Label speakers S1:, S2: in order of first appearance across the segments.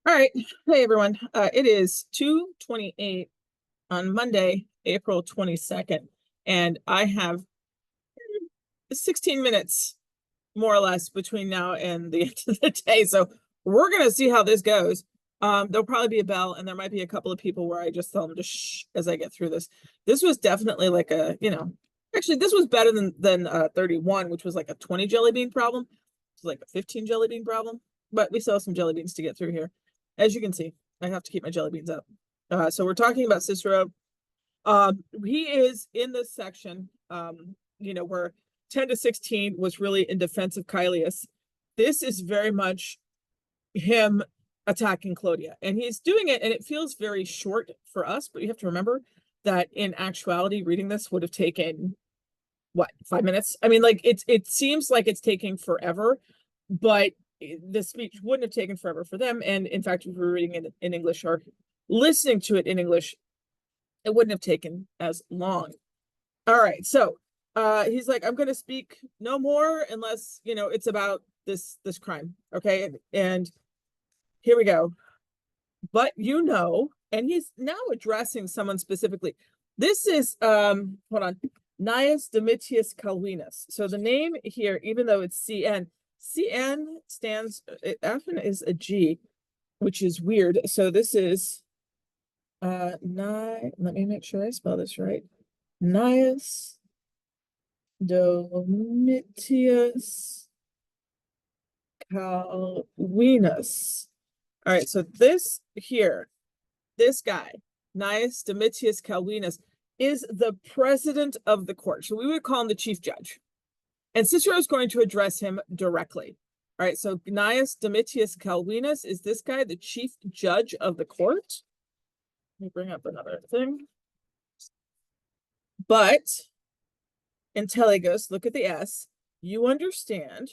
S1: All right. Hey, everyone. It is 2:28 on Monday, April 22nd, and I have 16 minutes, more or less, between now and the end of the day. So we're going to see how this goes. There'll probably be a bell, and there might be a couple of people where I just tell them to shh as I get through this. This was definitely like actually, this was better than 31, which was like a 20 jelly bean problem. It's like a 15 jelly bean problem, but we still have some jelly beans to get through here. As you can see, I have to keep my jelly beans up. So we're talking about Cicero. He is in this section, where 10 to 16 was really in defense of Caelius. This is very much him attacking Clodia, and he's doing it, and it feels very short for us, but you have to remember that in actuality, reading this would have taken, what, 5 minutes? I mean, like, it seems like it's taking forever, but the speech wouldn't have taken forever for them. And in fact, if we were reading it in English or listening to it in English, it wouldn't have taken as long. All right, so he's like, I'm going to speak no more unless it's about this crime. Okay, and here we go. But and he's now addressing someone specifically. This is hold on, Gnaeus Domitius Calvinus. So the name here, even though it's CN stands, it often is a G, which is weird. So this is let me make sure I spell this right. Gnaeus Domitius Calvinus. All right, so this guy, Gnaeus Domitius Calvinus, is the president of the court. So we would call him the chief judge. And Cicero is going to address him directly. All right, so Gnaeus Domitius Calvinus is this guy, the chief judge of the court. Let me bring up another thing. But intelligos, look at the S, you understand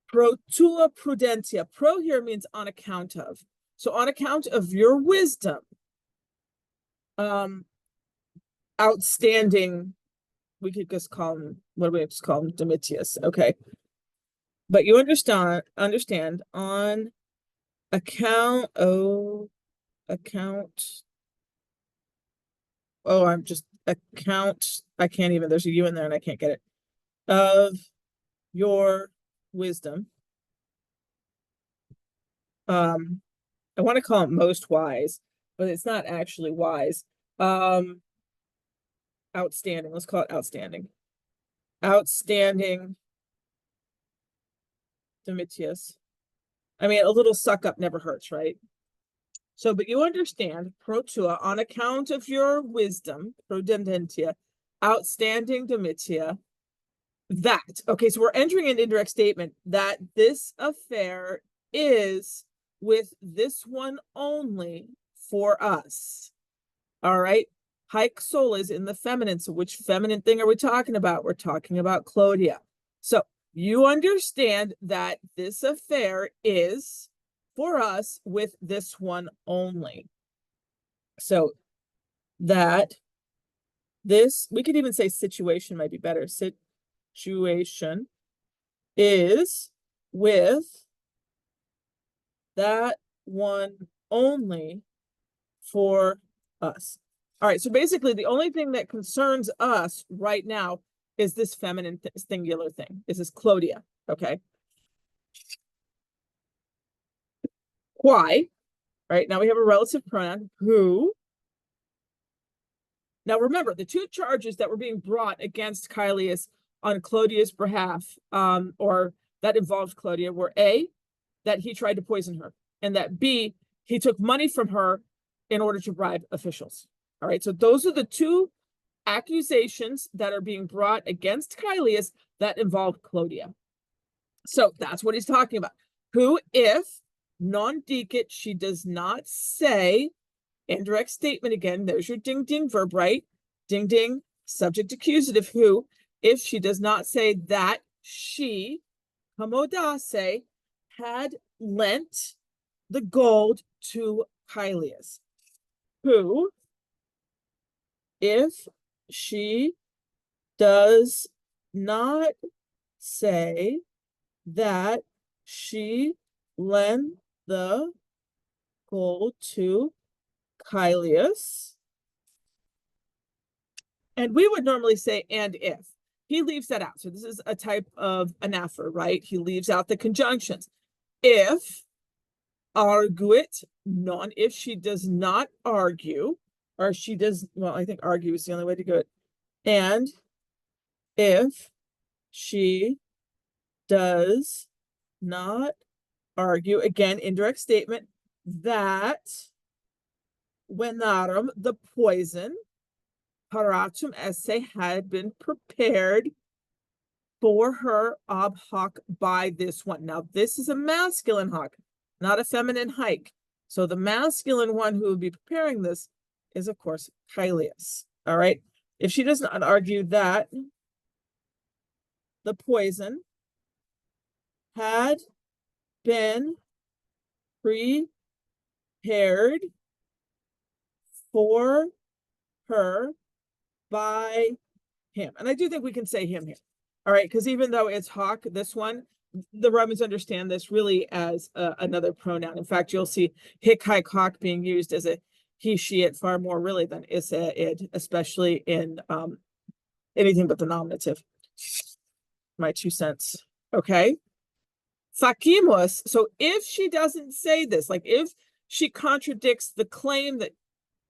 S1: pro tua prudentia. Pro here means on account of. So on account of your wisdom, outstanding, we could just call him, what do we just call him? Domitius. Okay. But you understand on account, I can't even, there's a U in there and I can't get it, of your wisdom. I want to call it most wise, but it's not actually wise. Outstanding, let's call it outstanding. Outstanding Domitius. I mean, a little suck up never hurts, right? So, but you understand, pro tua, on account of your wisdom, prudentia, outstanding Domitia, that, okay, so we're entering an indirect statement that this affair is with this one only for us. All right. Haec solis in the feminine. So which feminine thing are we talking about? We're talking about Clodia. So you understand that this affair is for us with this one only. So that this, we could even say situation might be better. Situation is with that one only for us. All right, so basically the only thing that concerns us right now is this feminine singular thing. This is Clodia, okay? Why? Right, now we have a relative pronoun, who. Now remember, the two charges that were being brought against Caelius on Clodia's behalf, or that involved Clodia, were A, that he tried to poison her, and that B, he took money from her in order to bribe officials. All right, so those are the two accusations that are being brought against Caelius that involve Clodia. So that's what he's talking about. Who, if non dicit, she does not say, indirect statement again, there's your ding ding verb, right? Ding ding, subject accusative, who, if she does not say that she, commodase, had lent the gold to Caelius. Who, if she does not say that she lend the gold to Caelius. And we would normally say, and if. He leaves that out. So this is a type of anaphora, right? He leaves out the conjunctions. If, arguit, non, if she does not argue, or she does, well, I think argue is the only way to go it. And if she does not argue, again, indirect statement, that venarum, the poison, paratum esse, had been prepared for her ob hoc by this one. Now, this is a masculine hoc, not a feminine hike. So the masculine one who would be preparing this is, of course, Caelius. All right. If she does not argue that the poison had been prepared for her by him. And I do think we can say him here. All right, because even though it's hoc, this one, the Romans understand this really as another pronoun. In fact, you'll see hic, haec, hoc being used as a he, she, it far more really than isse, id, especially in anything but the nominative. My 2 cents. Okay. Facimus. So if she doesn't say this, like if she contradicts the claim that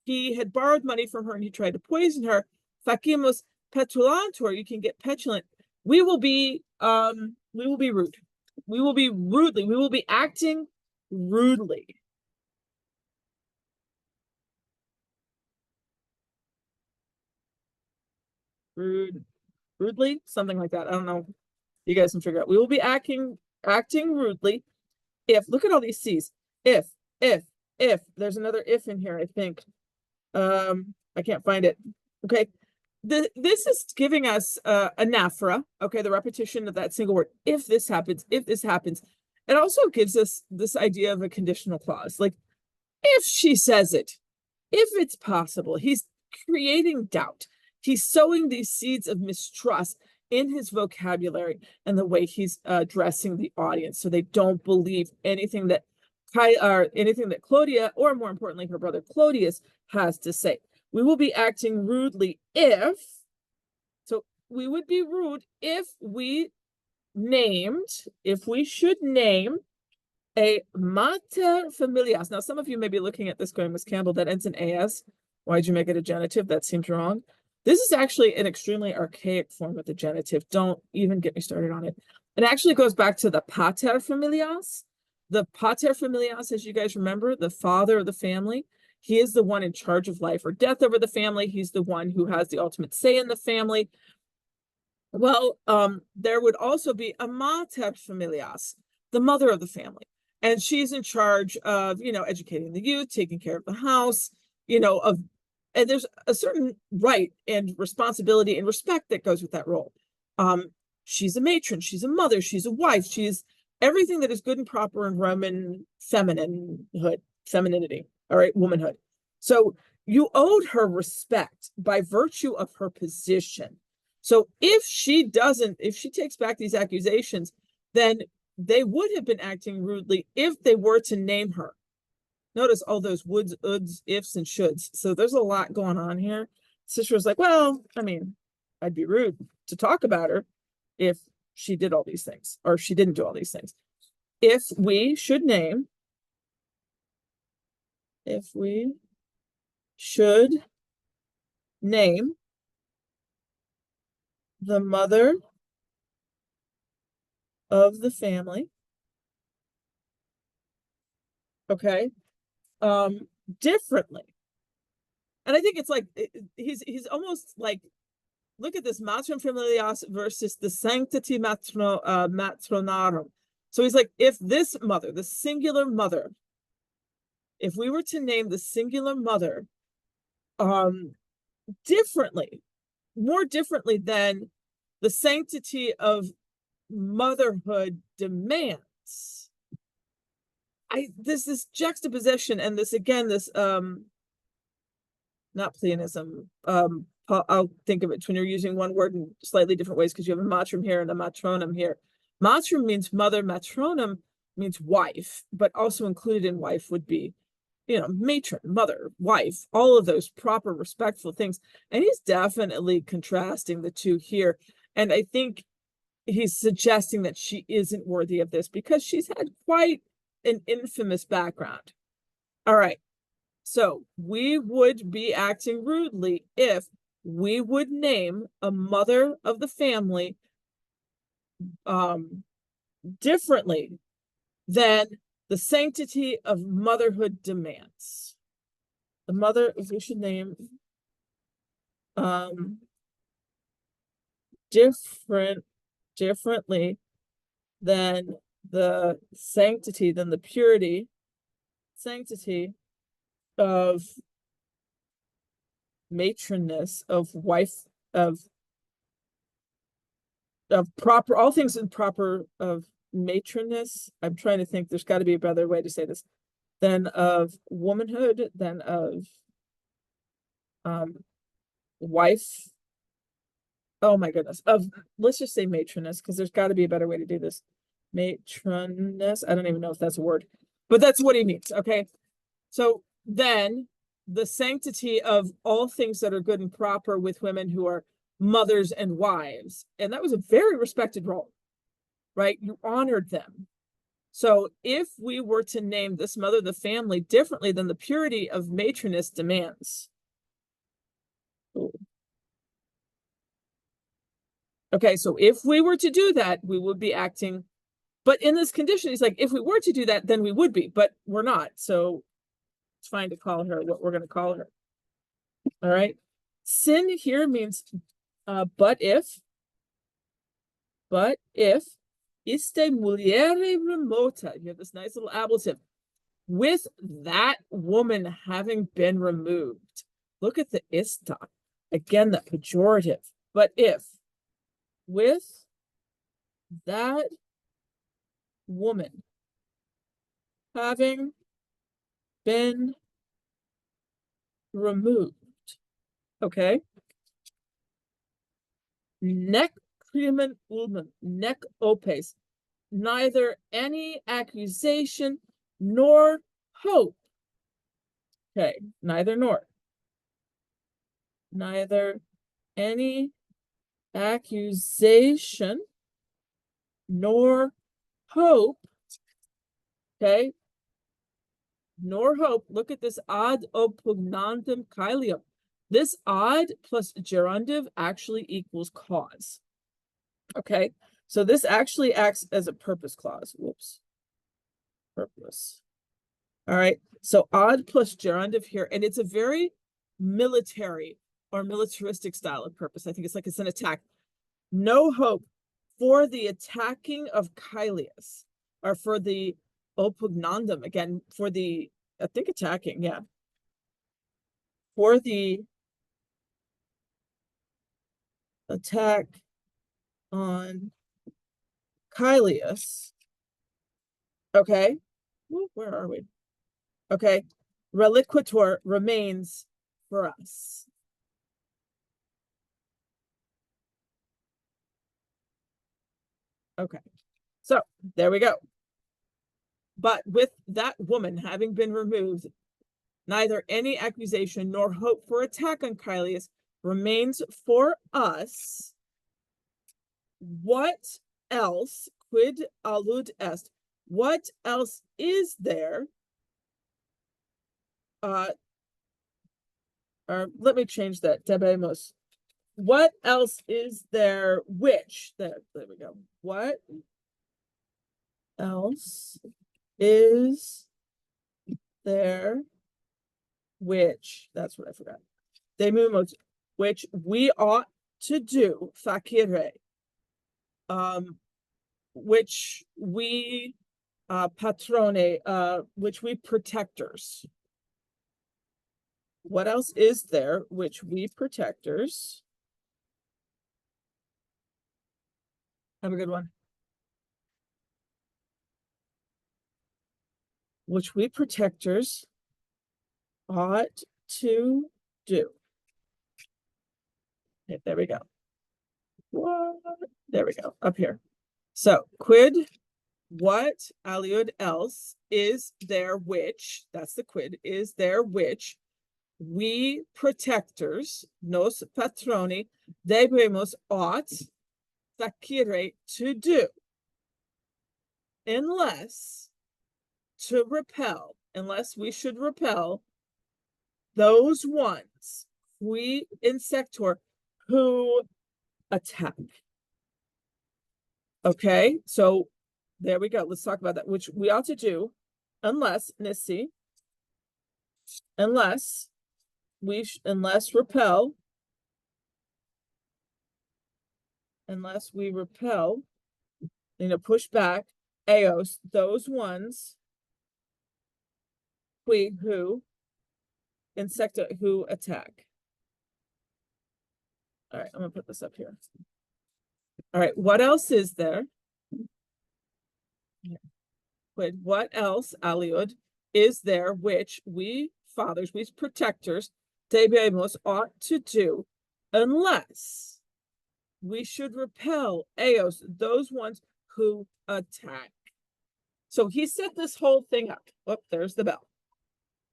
S1: he had borrowed money from her and he tried to poison her, facimus petulantur, you can get petulant. We will be rude. We will be rudely. We will be acting rudely. Rudely, something like that. I don't know. You guys can figure out. We will be acting rudely if, look at all these C's. If, there's another if in here, I think. I can't find it. Okay. This is giving us anaphora, okay, the repetition of that single word. If this happens, it also gives us this idea of a conditional clause. Like, if she says it, if it's possible, he's creating doubt. He's sowing these seeds of mistrust in his vocabulary and the way he's addressing the audience, so they don't believe anything that Claudia, or more importantly, her brother Claudius, has to say. We will be acting rudely if, so we would be rude if we should name a mater familias. Now, some of you may be looking at this going, Ms. Campbell, that ends in as. Why'd you make it a genitive? That seems wrong. This is actually an extremely archaic form of the genitive. Don't even get me started on it. It actually goes back to the pater familias. The pater familias, as you guys remember, the father of the family. He is the one in charge of life or death over the family. He's the one who has the ultimate say in the family. Well, there would also be a mater familias, the mother of the family. And she's in charge of, educating the youth, taking care of the house, and there's a certain right and responsibility and respect that goes with that role. She's a matron, she's a mother, she's a wife, she's everything that is good and proper in Roman femininity, all right, womanhood. So you owed her respect by virtue of her position. So if she takes back these accusations, then they would have been acting rudely if they were to name her. Notice all those woulds, ouds, ifs, and shoulds. So there's a lot going on here. Cicero's like, well, I'd be rude to talk about her if she did all these things, or she didn't do all these things. If we should name the mother of the family, okay, differently. And I think it's like, he's almost like, look at this, matrum familias versus the sanctity matronarum. So he's like, if this mother, the singular mother, if we were to name the singular mother differently, more differently than the sanctity of motherhood demands, this juxtaposition and this not pleonasm. I'll think of it when you're using one word in slightly different ways because you have a matrum here and a matronum here. Matrum means mother, matronum means wife, but also included in wife would be, matron, mother, wife, all of those proper, respectful things. And he's definitely contrasting the two here. And I think he's suggesting that she isn't worthy of this because she's had quite an infamous background. All right. So we would be acting rudely if we would name a mother of the family differently than the sanctity of motherhood demands. The mother, if we should name differently than the sanctity, than the sanctity of matronness, of wife, of proper, all things in proper, of matronness. I'm trying to think, there's got to be a better way to say this, than of womanhood, than of wife. Oh my goodness. Let's just say matroness, because there's got to be a better way to do this. Matroness. I don't even know if that's a word, but that's what he means. Okay. So then the sanctity of all things that are good and proper with women who are mothers and wives. And that was a very respected role, right? You honored them. So if we were to name this mother of the family differently than the purity of matroness demands. Ooh. Okay, so if we were to do that, we would be acting, but in this condition, he's like, if we were to do that, then we would be, but we're not. So it's fine to call her what we're going to call her. All right. Sin here means, but if, iste muliere remota, you have this nice little ablative, with that woman having been removed. Look at the ista. Again, the pejorative. But if, with that woman having been removed, okay? Nec crimen ulmen, nec opes, neither any accusation nor hope. Okay, neither nor. Neither any accusation nor hope. Okay, nor hope. Look at this ad oppugnandum caelium. This ad plus gerundive actually equals cause. Okay, so this actually acts as a purpose clause. Whoops. Purpose. All right, so ad plus gerundive here, and it's a very military or militaristic style of purpose. I think it's like it's an attack. No hope for the attacking of Caelius, or for the oppugnandum, again, for the, I think attacking, yeah. For the attack on Caelius. Okay, where are we? Okay, reliquitor remains for us. Okay, so there we go. But with that woman having been removed, neither any accusation nor hope for attack on Caelius remains for us. What else, quid alud est? What else is there? Or let me change that. Debemos. What else is there? Which there we go. What else is there? Which, that's what I forgot. Demumos, which we ought to do. Facere. Which we patrone, which we protectors. What else is there which we protectors? Have a good one. Which we protectors ought to do. Okay, there we go. What? There we go, up here. So quid, what aliud else is there which, that's the quid, is there which we protectors, nos patroni, debemos ought facere to do, unless we should repel those ones, we insector, who attack. Okay, so there we go. Let's talk about that, which we ought to do, unless Nissi, unless we repel, push back eos, those ones who insecta, who attack. All right, I'm gonna put this up here. All right, what else is there? Wait, what else, aliud, is there which we fathers, we protectors, debemos ought to do, unless we should repel eos, those ones who attack. So he set this whole thing up. Oh, there's the bell.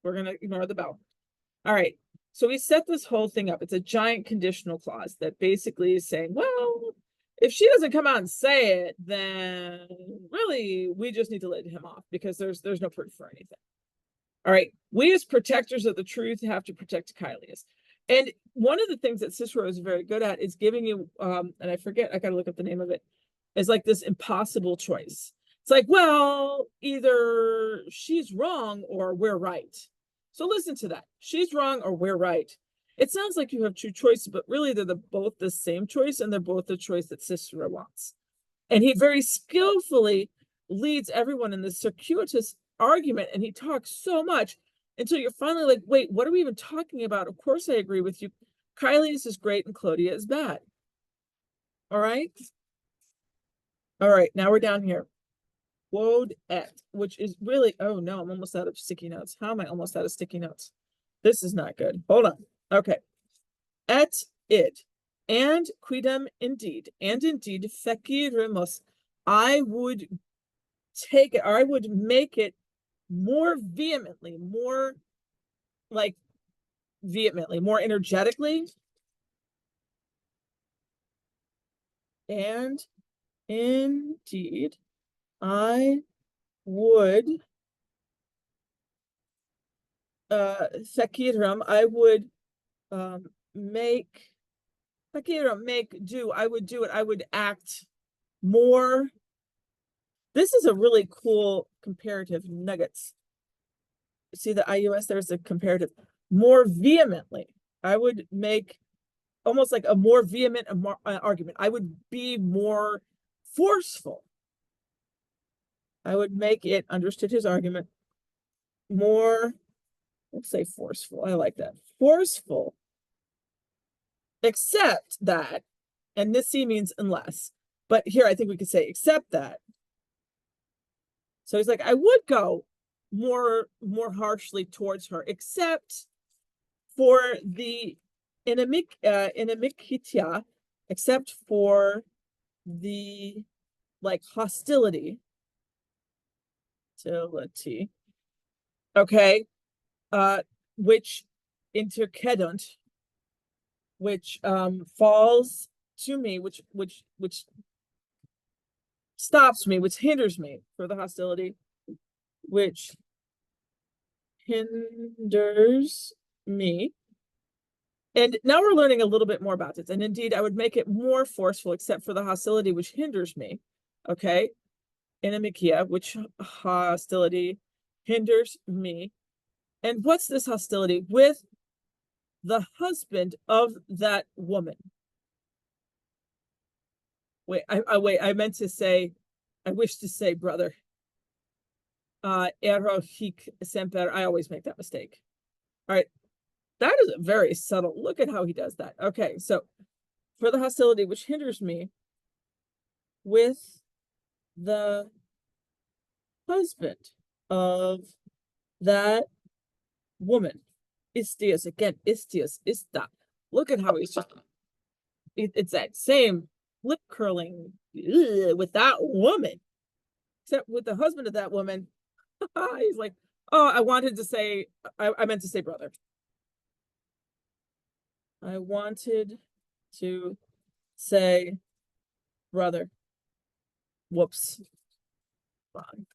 S1: We're gonna ignore the bell. All right. So he set this whole thing up. It's a giant conditional clause that basically is saying, well, if she doesn't come out and say it, then really we just need to let him off because there's no proof for anything. All right. We as protectors of the truth have to protect Caelius. And one of the things that Cicero is very good at is giving you, and I forget, I got to look up the name of it, is like this impossible choice. It's like, well, either she's wrong or we're right. So listen to that. She's wrong or we're right. It sounds like you have two choices, but really they're both the same choice, and they're both the choice that Cicero wants. And he very skillfully leads everyone in this circuitous argument, and he talks so much until you're finally like, wait, what are we even talking about? Of course I agree with you. Caelius is great and Clodia is bad. All right? All right, now we're down here. Quod et, which is really, oh no, I'm almost out of sticky notes. How am I almost out of sticky notes? This is not good. Hold on. Okay. Et id, and quidem indeed, and indeed feciremus. I would take it, or I would make it more vehemently, more energetically. And indeed, I would Sekiram, I would I would act more. This is a really cool comparative nuggets. See the IUS, there's a comparative. More vehemently. I would make almost like a more vehement argument. I would be more forceful. I would make it, understood his argument, more, let's say forceful. I like that. Forceful. Except that, and this C means unless, but here I think we could say except that. So he's like, I would go more harshly towards her, except for the inimicia, except for the hostility. Okay, which intercedunt, which falls to me, which stops me, which hinders me, for the hostility, which hinders me. And now we're learning a little bit more about this. And indeed, I would make it more forceful, except for the hostility which hinders me. Okay, inimicia, which hostility hinders me. And what's this hostility? With the husband of that woman. Wait, I meant to say, I wish to say brother. Ero hic semper. I always make that mistake. All right. That is very subtle. Look at how he does that. Okay, so for the hostility which hinders me with the husband of that woman. Istius, again, istius, ista. Look at how he's just, it's that same lip curling with that woman, except with the husband of that woman. He's like, oh, I wanted to say, I meant to say brother. I wanted to say brother. Whoops. Fine.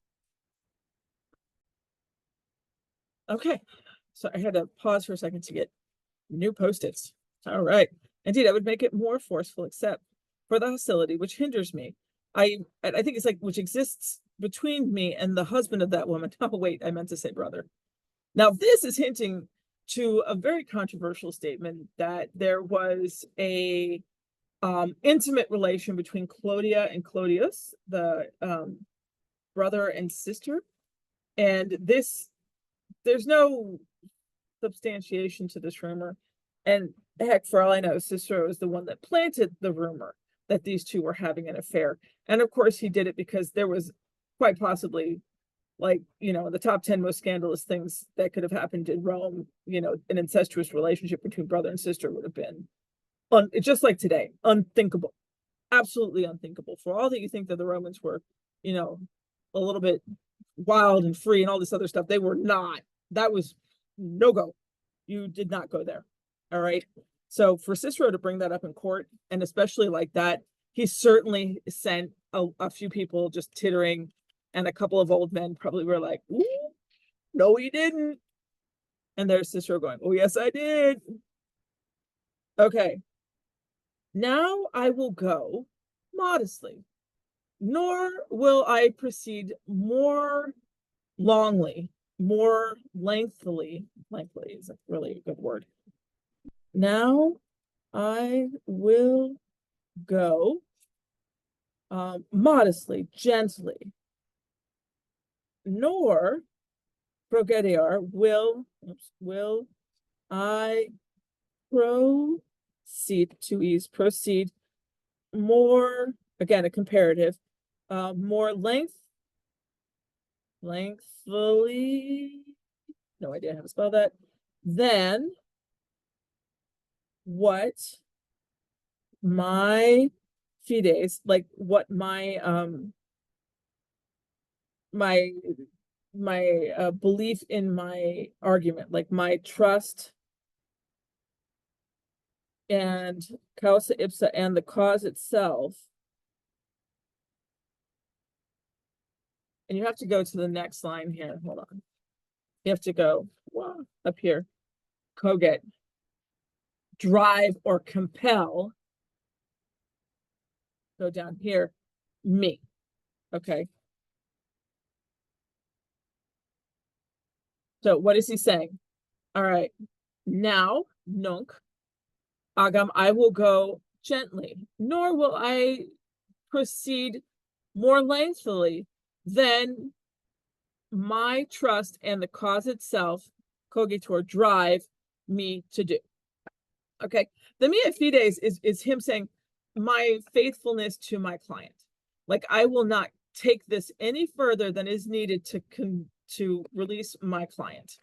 S1: Okay. So I had to pause for a second to get new post-its. All right. Indeed, I would make it more forceful, except for the hostility which hinders me. I think it's like which exists between me and the husband of that woman. Oh, wait, I meant to say brother. Now, this is hinting to a very controversial statement that there was a intimate relation between Clodia and Clodius, the brother and sister. And this, there's no substantiation to this rumor. And heck, for all I know, Cicero is the one that planted the rumor that these two were having an affair. And of course, he did it because there was quite possibly, like, you know, the top 10 most scandalous things that could have happened in Rome, you know, an incestuous relationship between brother and sister would have been just like today, unthinkable, absolutely unthinkable. For all that you think that the Romans were, you know, a little bit wild and free and all this other stuff, they were not. That was no go. You did not go there. All right. So for Cicero to bring that up in court, and especially like that, he certainly sent a few people just tittering, and a couple of old men probably were like, no, he didn't. And there's Cicero going, oh, yes, I did. Okay. Now I will go modestly, nor will I proceed more longly, more lengthily. Lengthily is really a good word. Now I will go modestly, gently, nor progediar will I proceed more, again, a comparative, more lengthily, no idea how to spell that, than what my fides, like what my belief in my argument, like my trust and causa ipsa and the cause itself. And you have to go to the next line here. Hold on. You have to go up here. Coget. Drive or compel. Go down here. Me. Okay. So what is he saying? All right. Now, nunc, agam, I will go gently, nor will I proceed more lengthily than my trust and the cause itself, cogitor, drive me to do. Okay. The mea fides is him saying, my faithfulness to my client. Like, I will not take this any further than is needed to release my client.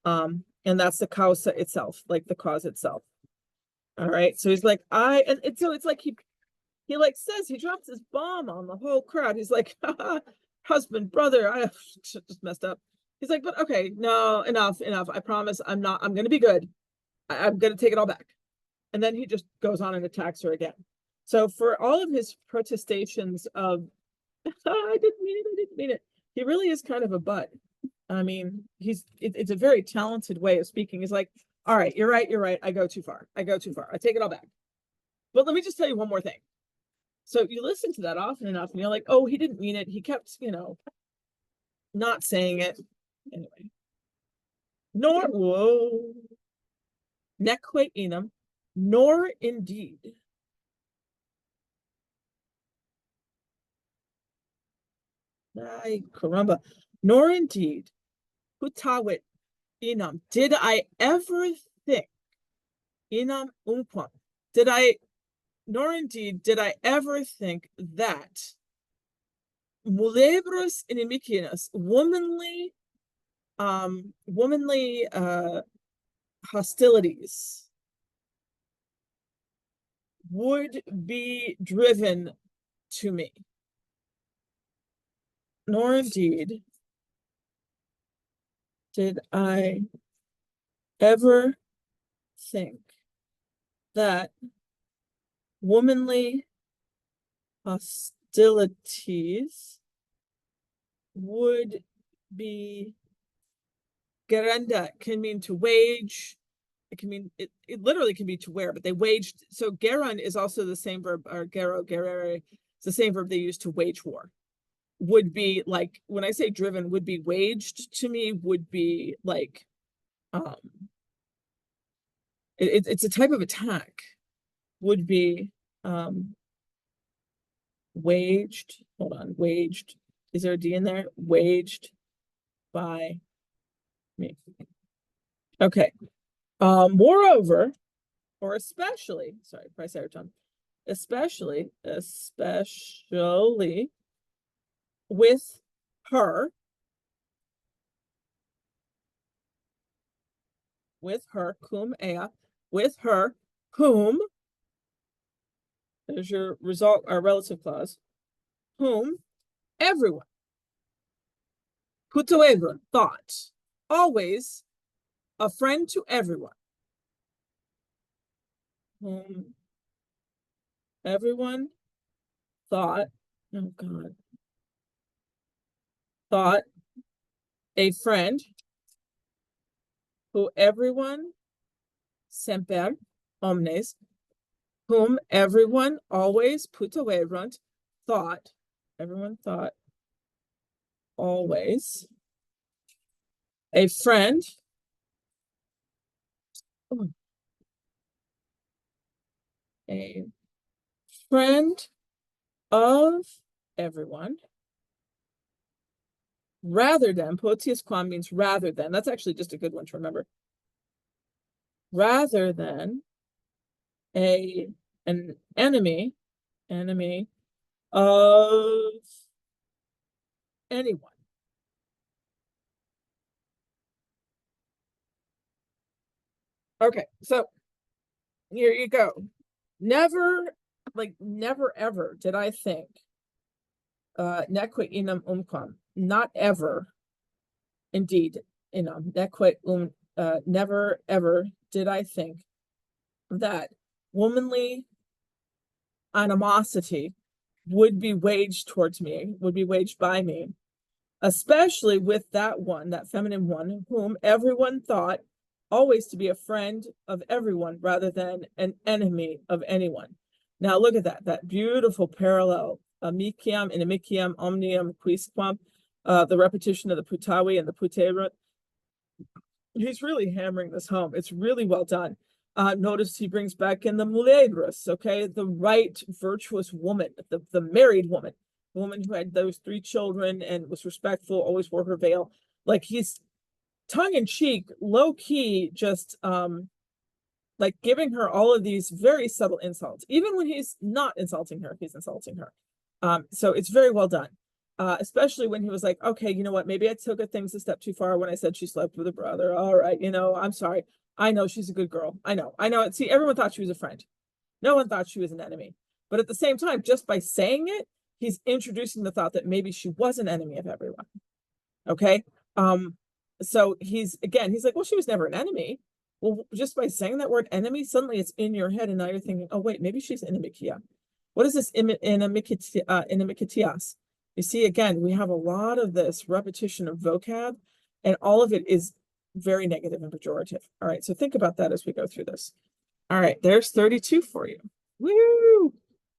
S1: And that's the causa itself, like the cause itself. All right. So he's like, and so it's like he like says, he drops this bomb on the whole crowd. He's like, husband, brother, I just messed up. He's like, but okay, no, enough. I promise I'm gonna be good. I'm gonna take it all back. And then he just goes on and attacks her again. So for all of his protestations of, I didn't mean it. He really is kind of a butt. I mean, it's a very talented way of speaking. He's like, all right, you're right. I go too far. I take it all back. But let me just tell you one more thing. So you listen to that often enough and you're like, oh, he didn't mean it. He kept, not saying it. Anyway. Neque enum, nor indeed. Ay, caramba. Nor indeed. Putawit enum. Did I ever think, enum unquam, nor indeed did I ever think that mulebros inimicinus, womanly hostilities would be driven to me. Nor indeed did I ever think that womanly hostilities would be gerenda, can mean to wage. It can mean it literally can be to wear, but they waged. So geron is also the same verb, or gero, gerere, it's the same verb they use to wage war. Would be like, when I say driven, would be waged to me, would be like it's a type of attack. Would be waged. Hold on, waged. Is there a D in there? Waged by me. Okay. Moreover, or especially, sorry, price seroton, especially with her, cum ea, with her, whom, there's your result, our relative clause, whom everyone, putoevron, thought, always a friend to everyone, whom everyone thought, oh God, thought a friend, who everyone, semper, omnes, whom everyone always, putoevron, thought, everyone thought always, a friend, a friend of everyone, rather than, potius quam means rather than, that's actually just a good one to remember, rather than an enemy of anyone. Okay, so here you go. Never ever did I think neque inam umquam, not ever, indeed, neque never ever did I think that womanly animosity would be waged towards me, would be waged by me, especially with that one, that feminine one, whom everyone thought always to be a friend of everyone rather than an enemy of anyone. Now look at that beautiful parallel, amiciam, inimiciam, omnium, quisquam, the repetition of the putawi and the putera. He's really hammering this home. It's really well done. Notice he brings back in the mulebris, okay, the right virtuous woman, the married woman, the woman who had those 3 children and was respectful, always wore her veil. Like, he's tongue-in-cheek, low-key, just like giving her all of these very subtle insults. Even when he's not insulting her, he's insulting her. So it's very well done. Especially when he was like, okay, you know what, maybe I took things a step too far when I said she slept with a brother. All right, I'm sorry. I know she's a good girl. I know. See, everyone thought she was a friend. No one thought she was an enemy. But at the same time, just by saying it, he's introducing the thought that maybe she was an enemy of everyone. Okay. So he's like, well, she was never an enemy. Well, just by saying that word enemy, suddenly it's in your head, and now you're thinking, oh wait, maybe she's inimicia. What is this inimicitias? You see, again, we have a lot of this repetition of vocab, and all of it is very negative and pejorative. All right, so think about that as we go through this. All right, there's 32 for you. Woo!